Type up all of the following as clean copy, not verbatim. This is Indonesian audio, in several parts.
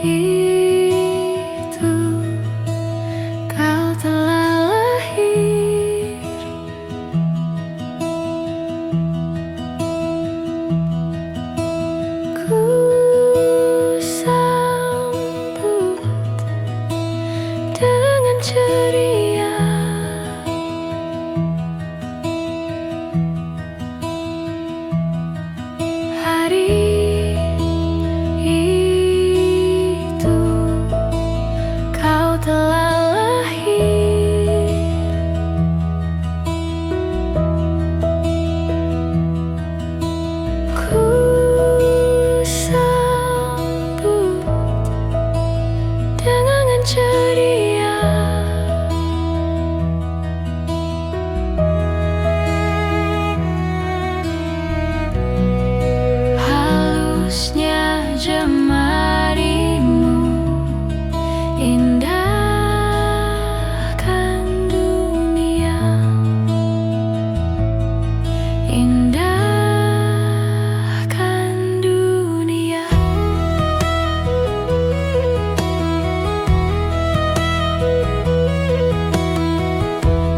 itu kau telah lahir. Ku sambut dengan ceria hari itu kau telah lahir. Ku sambut dengan ceria halusnya jemarimu, indahkan dunia, indahkan dunia.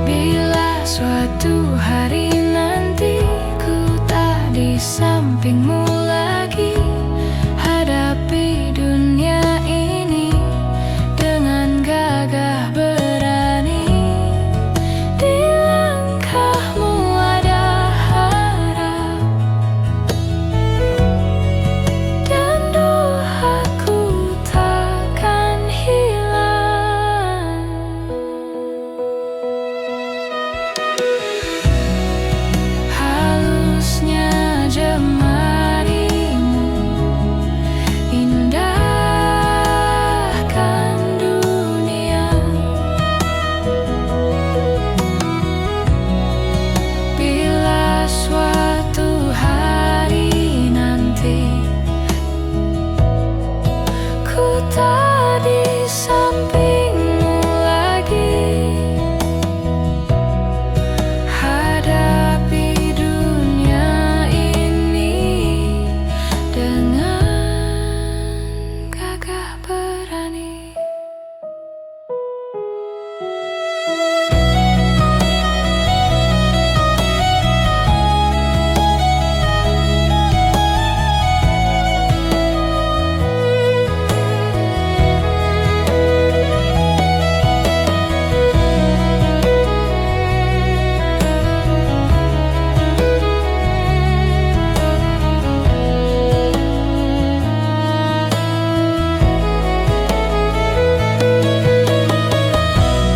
Bila suatu hari nanti ku tak di sampingmu lagi, hadapi dunia ini dengan gagah berani. Di langkahmu ada harap dan doaku takkan hilang. Halusnya jemarimu, indahkan dunia. Bila suatu hari nanti ku tak di sampingmu lagi, hadapi dunia ini dengan gagah berani.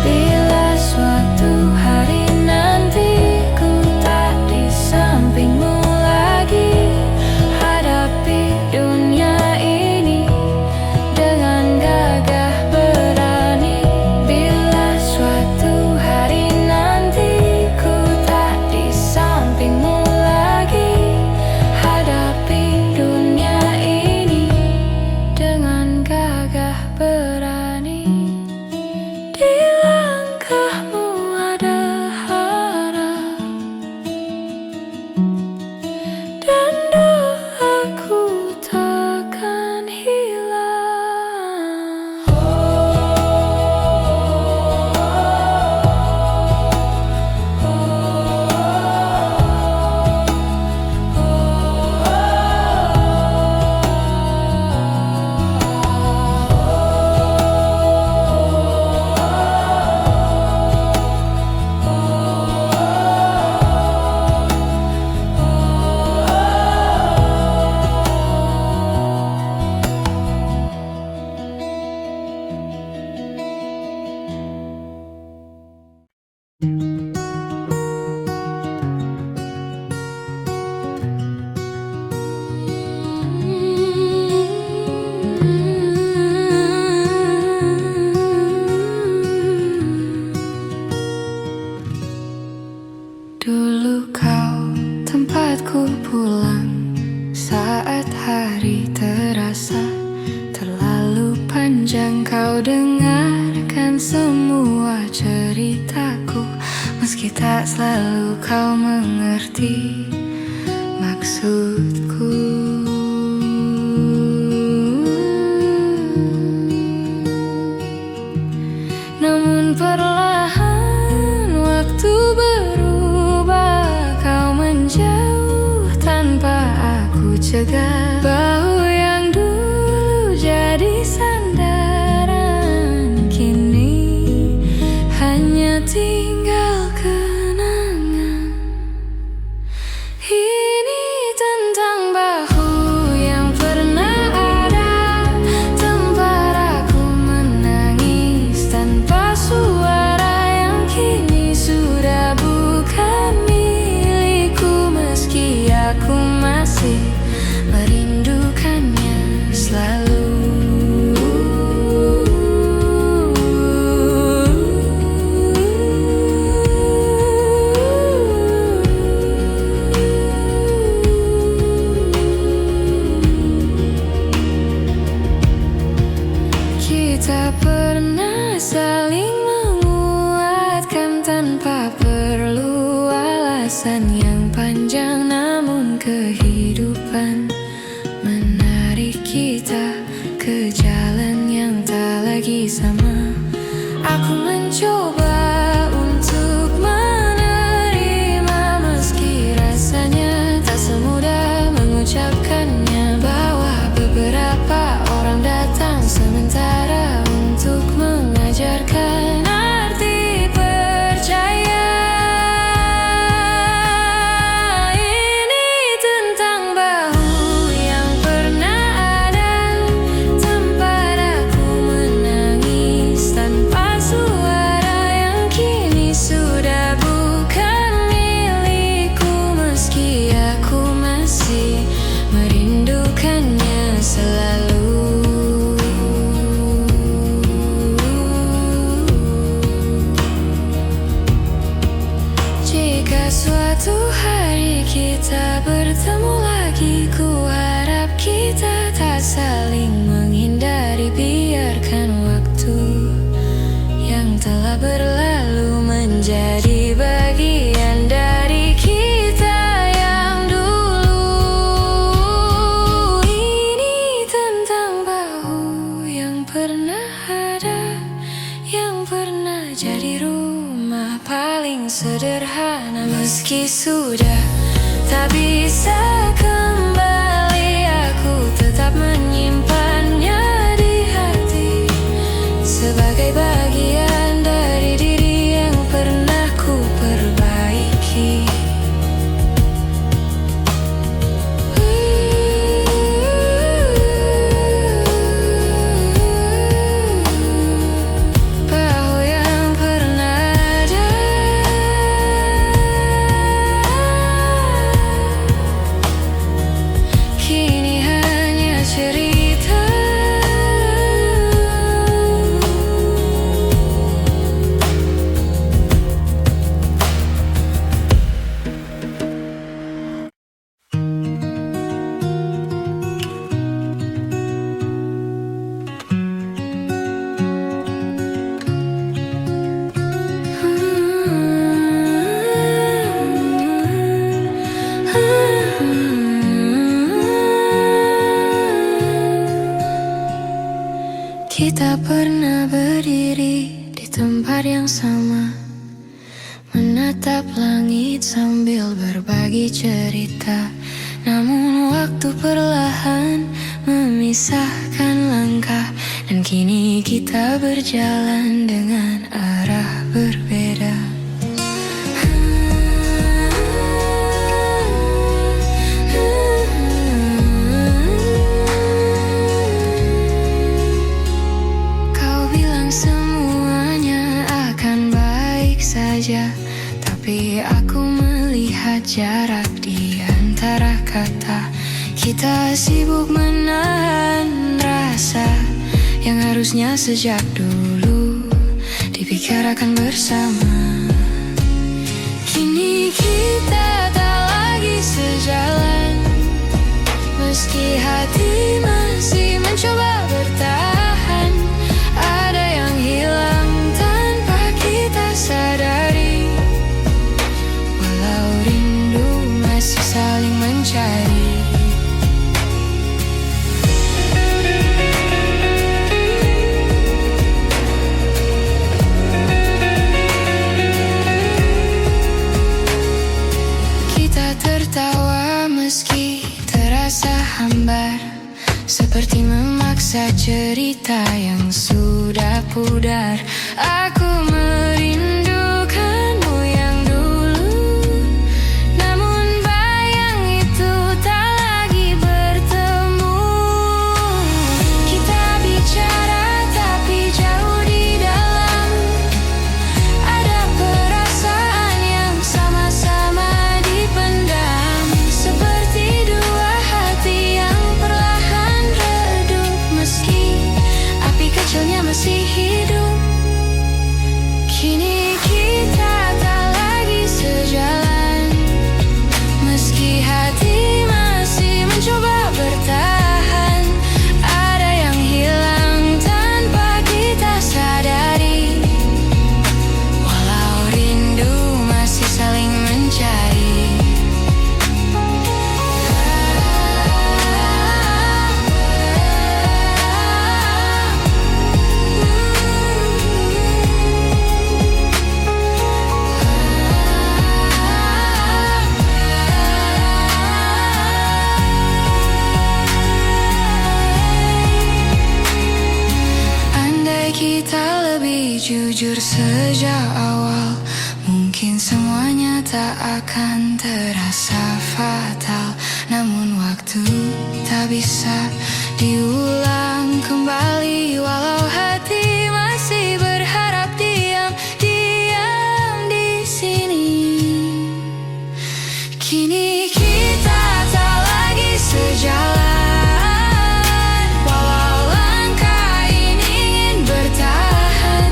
Bila suatu hari nanti ku tak di sampingmu lagi, hadapi dunia ini dengan gagah berani. Bila suatu hari nanti ku tak di sampingmu lagi, hadapi dunia ini dengan gagah berani. Di langkahmu ada harap dan doaku takkan hilang. Dulu kau tempatku pulang saat hari terasa terlalu panjang. Kau dengarkan semua ceritaku, meski tak selalu kau mengerti maksudku. cegah. Bahu yang dulu jadi sandaran kini hanya tinggal kenangan. Ini tentang bahu yang pernah ada, tempat aku menangis tanpa suara, yang kini sudah bukan milikku, meski aku masih merindukannya selalu. Kita pernah saling menguatkan tanpa perlu alasan yang panjang, namun kehidupan menarik kita ke jalan yang tak lagi sama. Aku mencoba untuk menerima, meski rasanya tak semudah mengucapkannya, bahwa beberapa orang datang sementara untuk mengajarkan arti percaya. Ini tentang bahu yang pernah ada, tempat aku menangis tanpa suara, yang kini sudah bukan milikku, meski aku masih merindukannya selalu. Jika suatu hari kita bertemu lagi, ku harap kita tak saling menghindari. Biarkan waktu yang telah berlalu menjadi bagian dari kita yang dulu. Ini tentang bahu yang pernah ada, yang pernah jadi rumah paling sederhana, meski sudah tak bisa kembali, aku tetap menyimpannya di hati sebagai bagian dari diri yang pernah ku perbaiki. Bahu yang pernah ada, kini hanya cerita. Kita pernah berdiri di tempat yang sama, menatap langit sambil berbagi cerita. Namun waktu perlahan memisahkan langkah, dan kini kita berjalan dengan arah berbeda. Kau bilang semuanya akan baik saja, tapi aku melihat jarak di antara kata. Kita sibuk menahan rasa yang harusnya sejak dulu dibicarakan bersama. Kini kita tak lagi sejalan, meski hati masih mencoba bertahan. Ada yang hilang tanpa kita sadari, walau rindu masih saling mencari. Kita tertawa meski terasa memaksa cerita yang sudah pudar. Aku merindukanmu yang dulu, namun bayang itu tak lagi bertemu. Kita bicara tapi jauh di dalam, ada perasaan yang sama-sama dipendam, seperti dua hati yang perlahan redup. Meski api kecilnya masih hidup, kini kita tak lagi sejalan. Meski hati masih mencoba bertahan, ada yang hilang tanpa kita sadari. Walau rindu masih saling mencari. Andai kita lebih jujur sejak awal, mungkin semuanya tak akan terasa fatal. Namun waktu tak bisa diulang kembali, walau hati masih berharap diam di sini. Kini kita tak lagi sejalan, walau langkah ini ingin bertahan.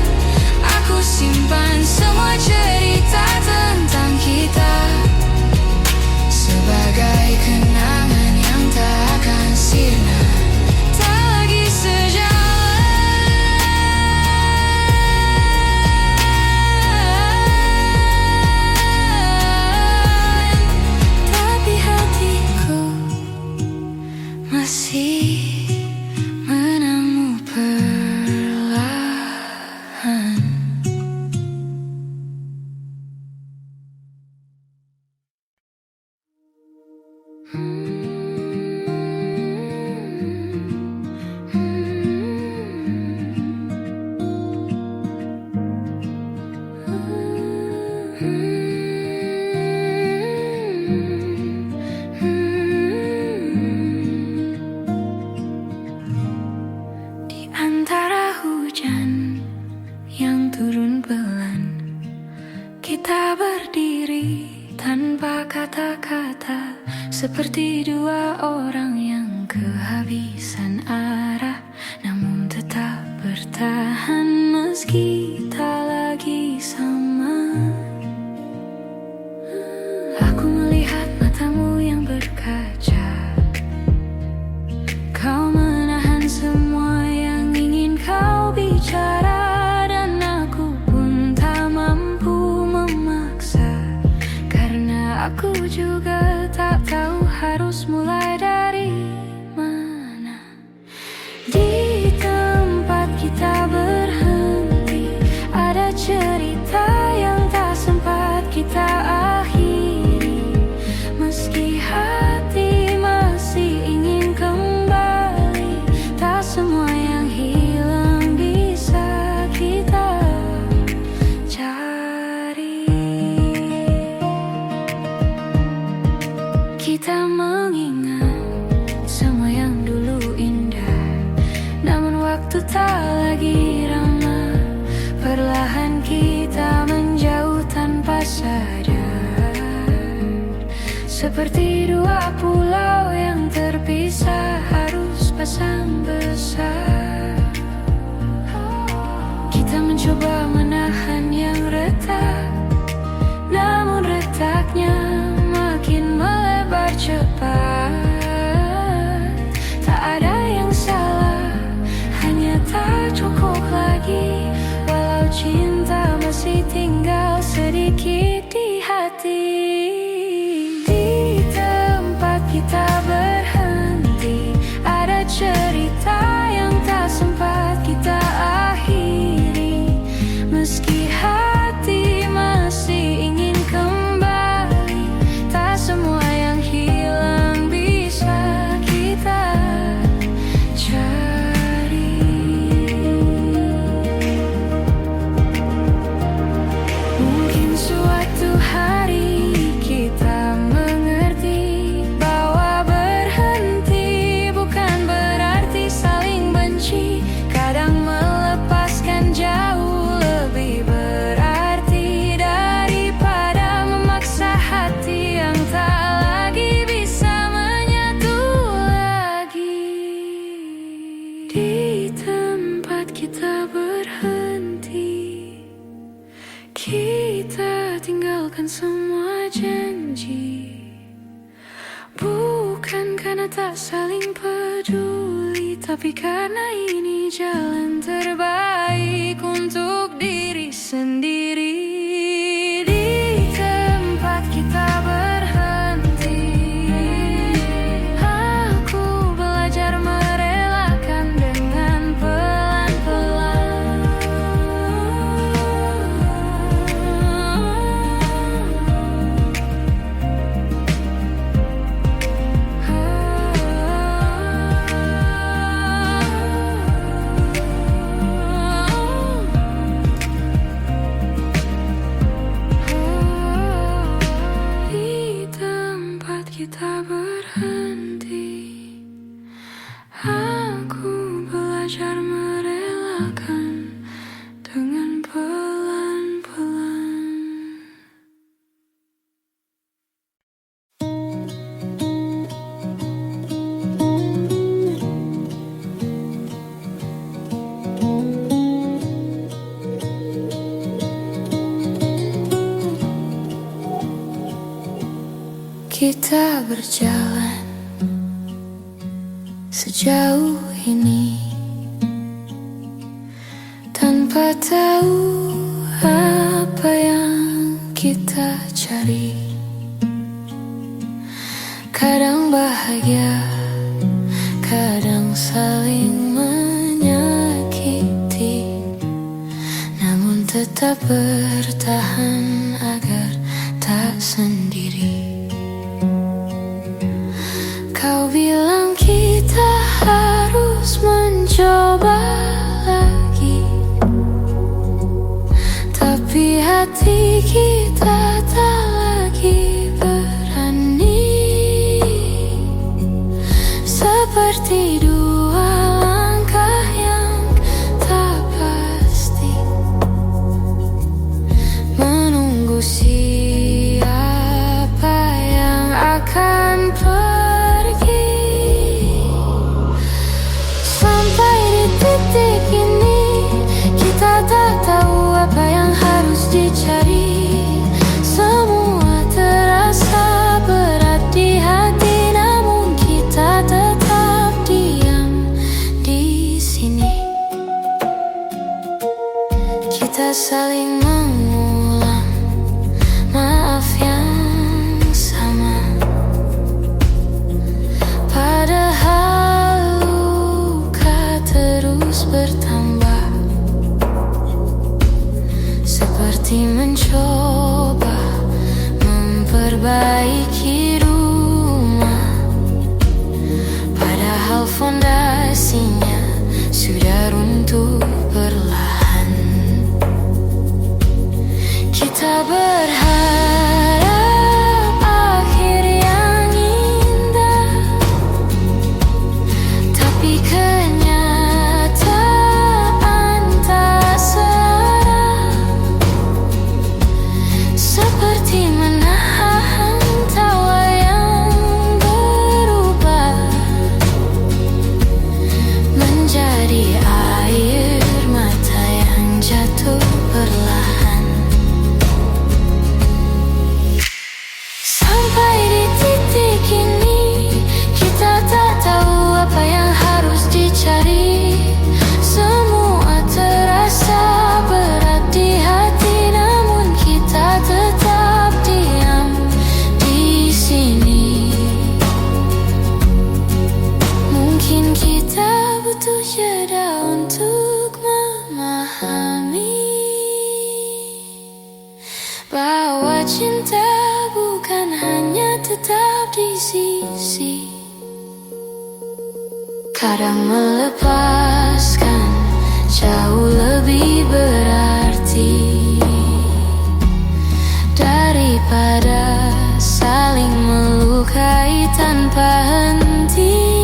Aku simpan semua cerita tentang kita sebagai kenangan yang tak akan sirna. Tak lagi sejalan, tapi hatiku masih menemu perlahan. Di antara hujan yang turun pelan, kita berdiri tanpa kata-kata, seperti dua orang yang kehabisan arah, namun tetap bertahan meski tak lagi sama. Aku melihat matamu yang berkaca, kau menahan semua yang ingin kau bicara, dan aku pun tak mampu memaksa, karena aku juga tak tahu harus mulai dari mana. Di tempat kita berhenti, ada cerita yang tak sempat kita akhiri. Meski hati masih ingin kembali, tak semua yang hilang bisa kita cari. Kita mengingat semua yang dulu indah, namun waktu tak lagi ramah. Perlahan kita menjauh tanpa sadar, seperti dua pulau yang terpisah harus pasang besar. Kita mencoba menahan yang retak, namun retaknya makin melebar cepat. Tak ada yang salah, hanya tak cukup lagi, walau cinta masih tinggal sedikit di hati. Di tempat kita berhenti, ada cerita yang tak sempat kita akhiri. Meski hati masih ingin kembali, tak semua yang hilang bisa kita cari. semua janji. Bukan karena tak saling peduli, tapi karena ini jalan terbaik untuk diri sendiri. Di tempat kita berhenti, aku belajar merelakan dengan pelan-pelan. Di tempat kita berhenti, aku belajar merelakan dengan pelan-pelan. Kita berjalan sejauh ini tanpa tahu apa yang kita cari. Kadang bahagia, kadang saling menyakiti, namun tetap bertahan agar tak sendiri. Kau bilang kita harus mencoba lagi, tapi hati kita tak lagi berani. Seperti dua langkah yang tak pasti, menunggu siapa yang akan pergi. Sampai di titik ini, kita tak tahu apa yang harus dicari. Semua terasa berat di hati, namun kita tetap diam di sini. Kita saling mengulang maaf yang sama, padahal luka terus bertambah. Seperti mencoba memperbaiki rumah, padahal fondasinya sudah runtuh perlahan. Kita berharap akhir yang indah, tapi kenyataan tak serah. Seperti menahan tawa yang berubah menjadi air mata yang jatuh perlahan. Sampai di titik ini, kita tak tahu apa yang harus dicari. Semua terasa berat di hati, namun kita tetap diam di sini. Mungkin kita butuh jeda untuk memahami bahwa cinta bukan hanya tetap di sisi. Kadang melepaskan jauh lebih berarti daripada saling melukai tanpa henti.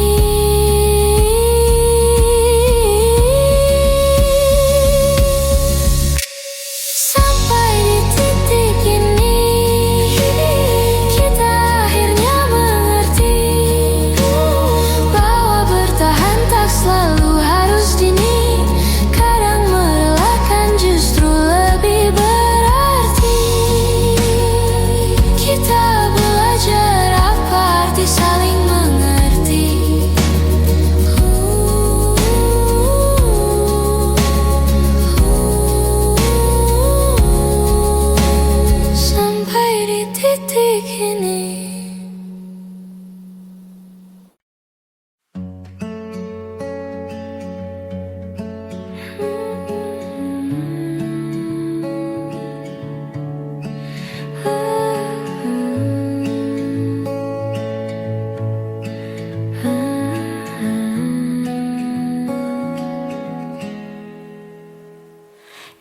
Sampai di titik ini, kita akhirnya mengerti bahwa bertahan tak selalu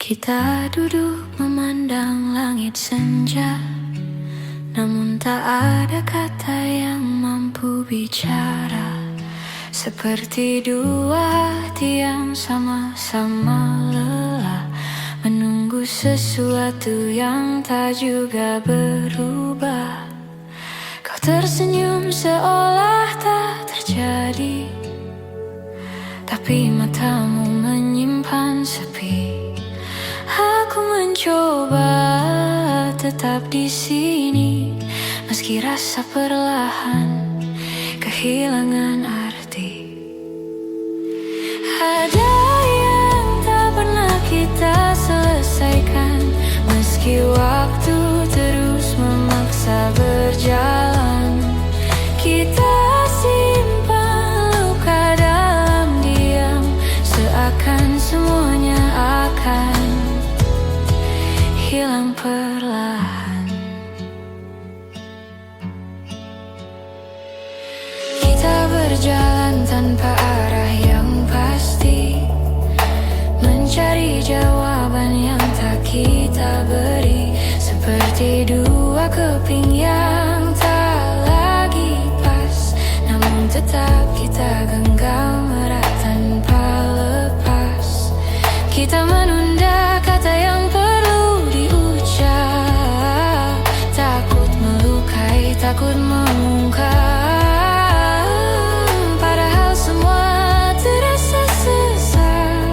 Kita duduk memandang langit senja, namun tak ada kata yang mampu bicara. Seperti dua hati yang sama-sama lelah, menunggu sesuatu yang tak juga berubah. Kau tersenyum seolah tak terjadi, tapi matamu menyimpan sepi. Aku mencoba tetap di sini, meski rasa perlahan kehilangan arti. Ada yang tak pernah kita selesaikan, meski waktu terus memaksa berjalan. Kita simpan luka dalam diam, seakan semuanya akan hilang perlahan. Kita berjalan tanpa arah yang pasti, mencari jawaban yang tak kita beri. Seperti dua keping yang tak lagi pas, namun tetap kita genggam erat tanpa lepas. Kita menunda kata yang takut mengungkap, padahal semua terasa sesak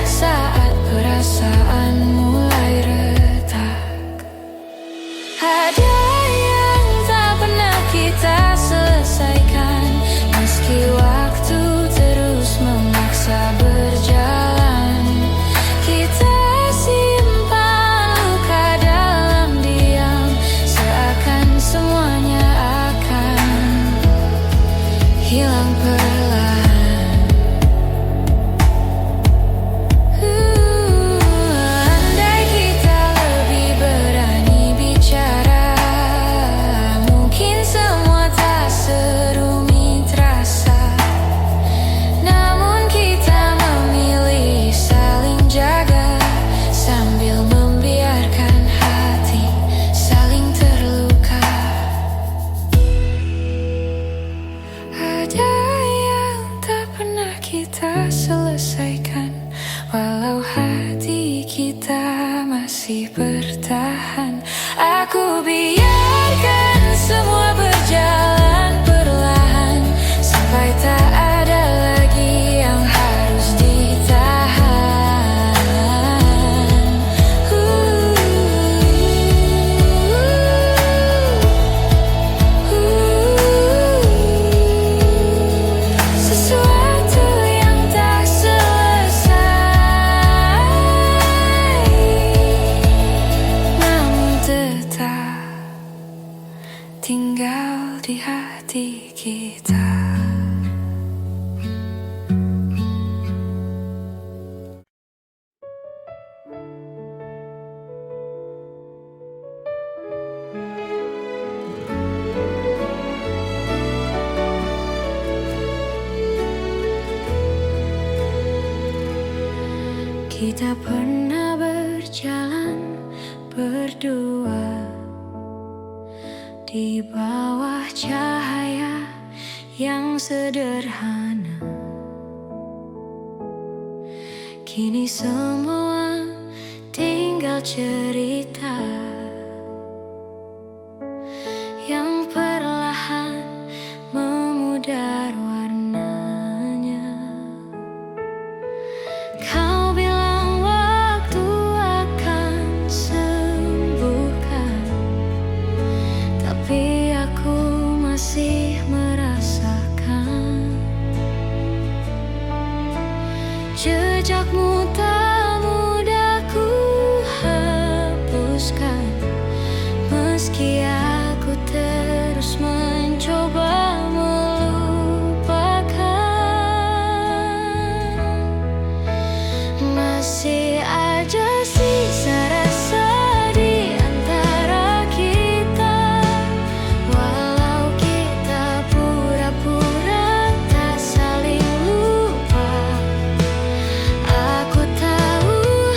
saat perasaan mulai retak. Ada yang tak pernah kita selesaikan, meski waktu terus memaksa berjalan. Kita semuanya akan hilang perlahan. Andai kita lebih berani bicara, mungkin semua tak serumit rasa. Namun kita memilih saling jaga, sambil membiarkan hati saling terluka. Kita selesaikan, walau hati kita masih bertahan. Aku biarkan semua berjalan perlahan, sampai tak ada lagi yang harus ditahan. Sesuatu tinggal di hati kita. Kita pernah berjalan berdua di bawah cahaya yang sederhana. Kini semua tinggal cerita yang perlahan memudar warnanya. Kau bilang waktu akan sembuhkan, tapi aku masih merasakan jejakmu tak mudah ku hapuskan. Meski aku terus mencoba melupakan, masih aja sisa rasa di antara kita. Walau kita pura-pura tak saling lupa, aku tahu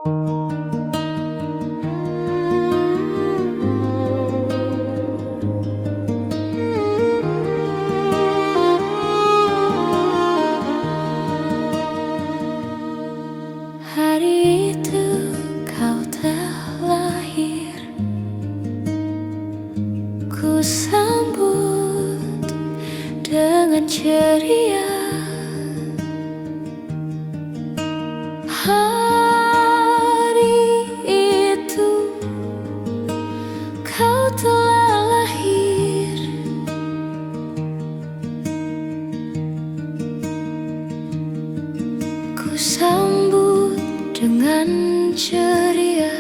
Hari itu kau telah lahir, ku sambut dengan ceria. Hari itu kau telah lahir, ku sambut dengan ceria.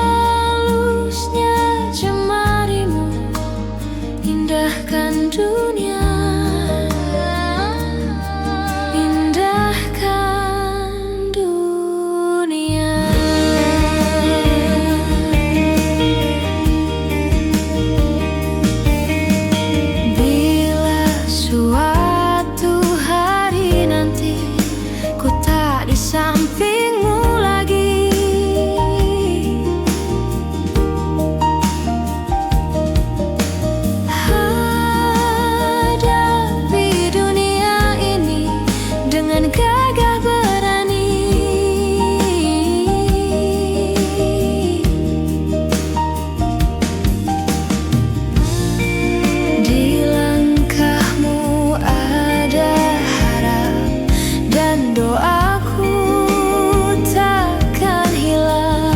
Halusnya jemarimu indahkan dunia, indahkan dunia. Bila suatu hari nanti ku tak di sampingmu lagi, hadapi dunia ini dengan gagah berani. Di langkahmu ada harap dan doaku takkan hilang.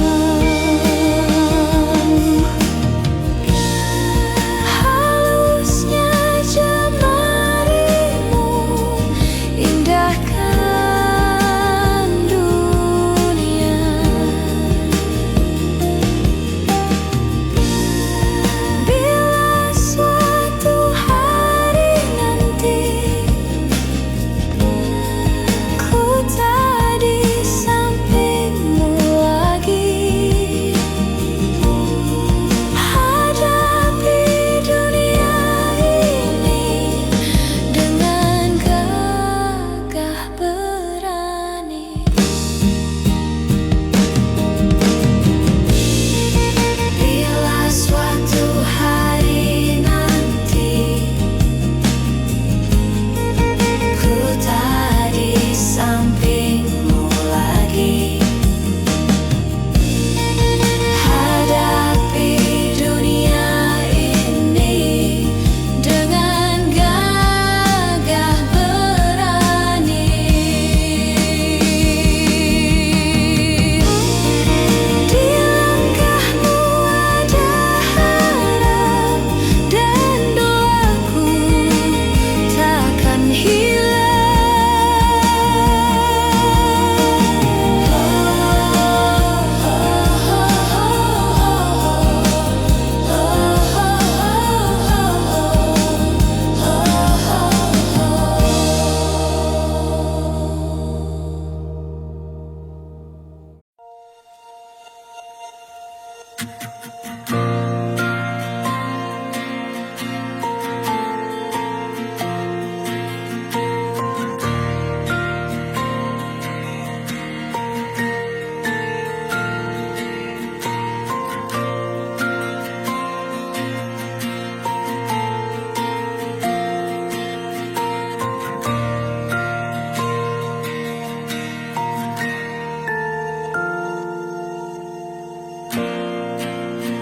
Halusnya jemarimu indahkan dunia. Bila suatu hari nanti ku tak di sampingmu lagi, hadapi dunia ini dengan gagah berani. Bila suatu hari nanti ku tak di sampingmu lagi, hadapi dunia ini dengan gagah berani. Di langkahmu ada harap dan doaku takkan hilang.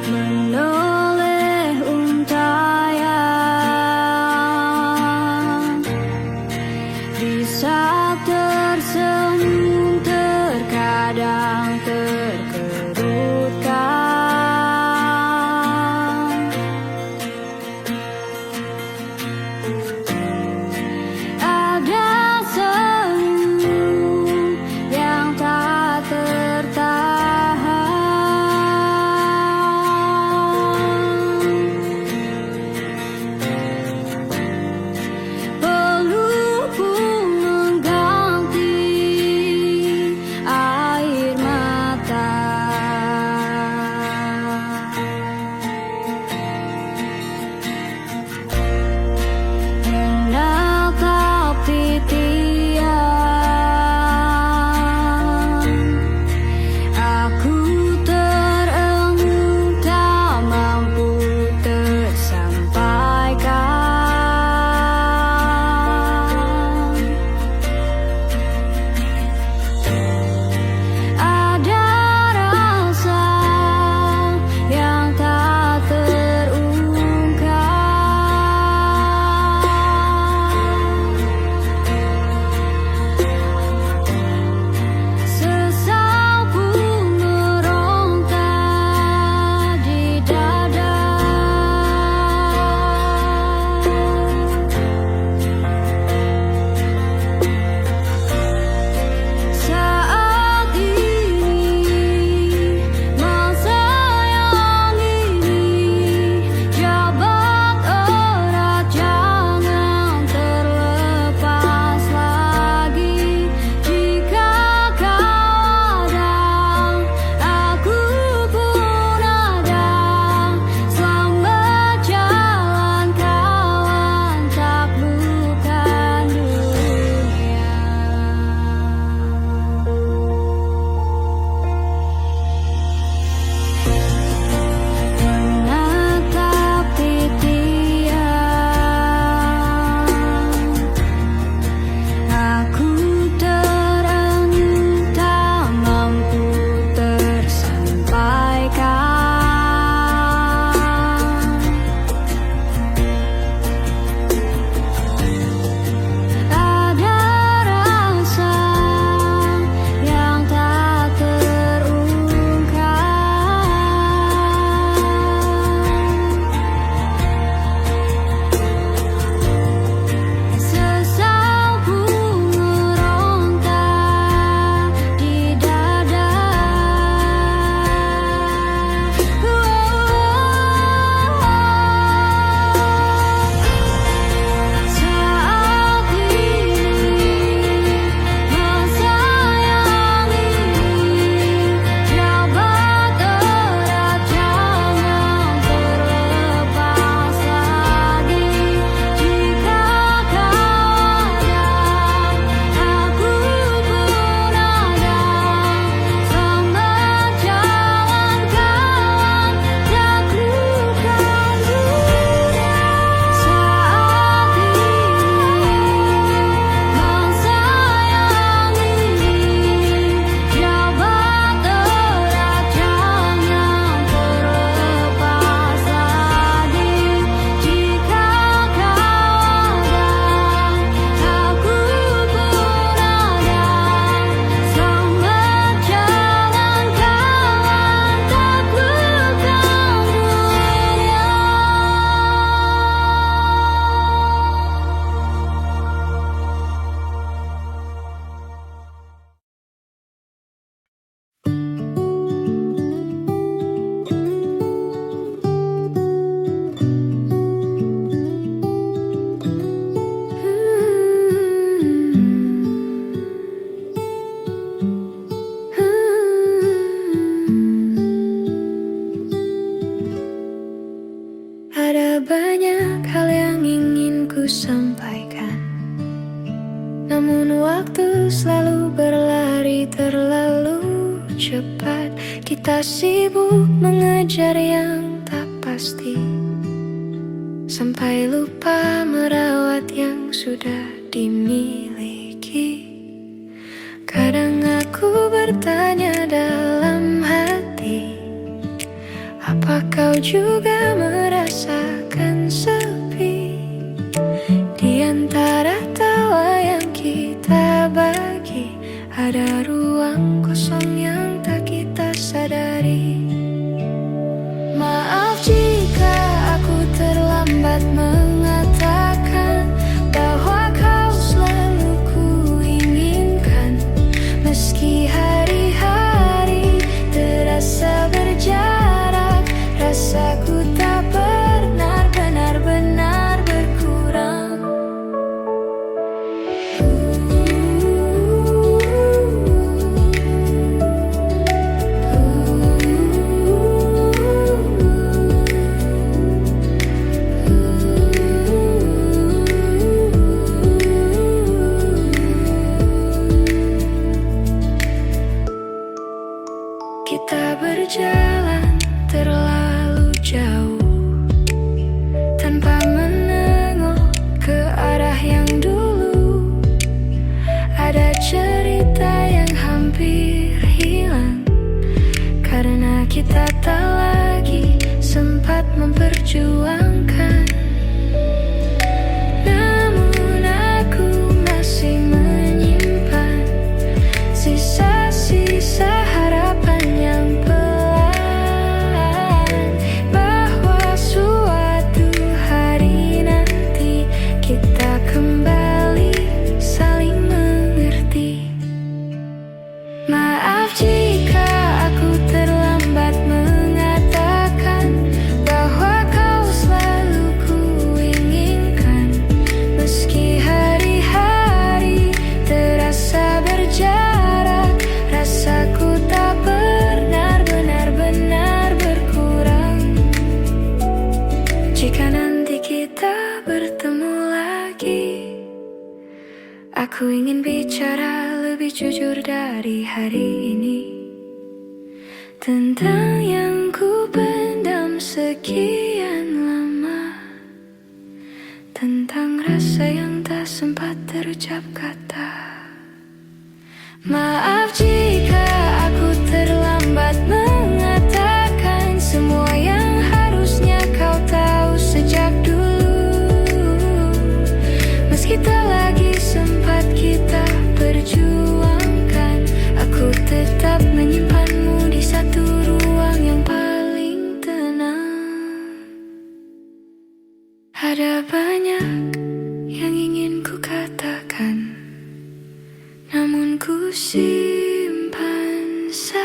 Menoleh untayan, bisa tersenyum, terkadang terkerutkan. Ada senyum yang tak tertahan. Pelukku mengganti air mata. waktu selalu berlari terlalu cepat. Kita sibuk mengejar yang tak pasti, sampai lupa merawat yang sudah dimiliki. Kadang aku bertanya dalam hati, apa kau juga merasakan sepi? Di antara tawa yang kita bagi, ada ruang kosong yang tak kita sadari. Maaf jika aku terlambat mengatakan bahwa kau selalu kuinginkan. Meski hari-hari terasa berjarak, rasaku tak pernah benar-benar berkurang. Kita berjalan terlalu jauh tanpa menengok ke arah yang dulu. Ada cerita yang hampir hilang karena kita tak lagi sempat memperjuangkan. Namun aku masih menyimpan sisa-sisa harapan yang pelan, bahwa suatu hari nanti kita kembali saling mengerti. Maaf jika aku terlambat mengatakan bahwa kau selalu kuinginkan. Meski hari-hari terasa berjarak, rasaku tak pernah benar-benar berkurang. Jika nanti kita bertemu lagi, aku ingin bicara lebih jujur dari hari ini, tentang yang ku pendam sekian lama, tentang rasa yang tak sempat terucap kata. Maaf jika aku terlambat mengatakan semua yang harusnya kau tahu sejak dulu. Meski tak lagi sempat kita perjuangkan, aku tetap menyimpanmu di satu ruang yang paling tenang. Ada banyak yang ingin ku katakan, namun ku simpan saja.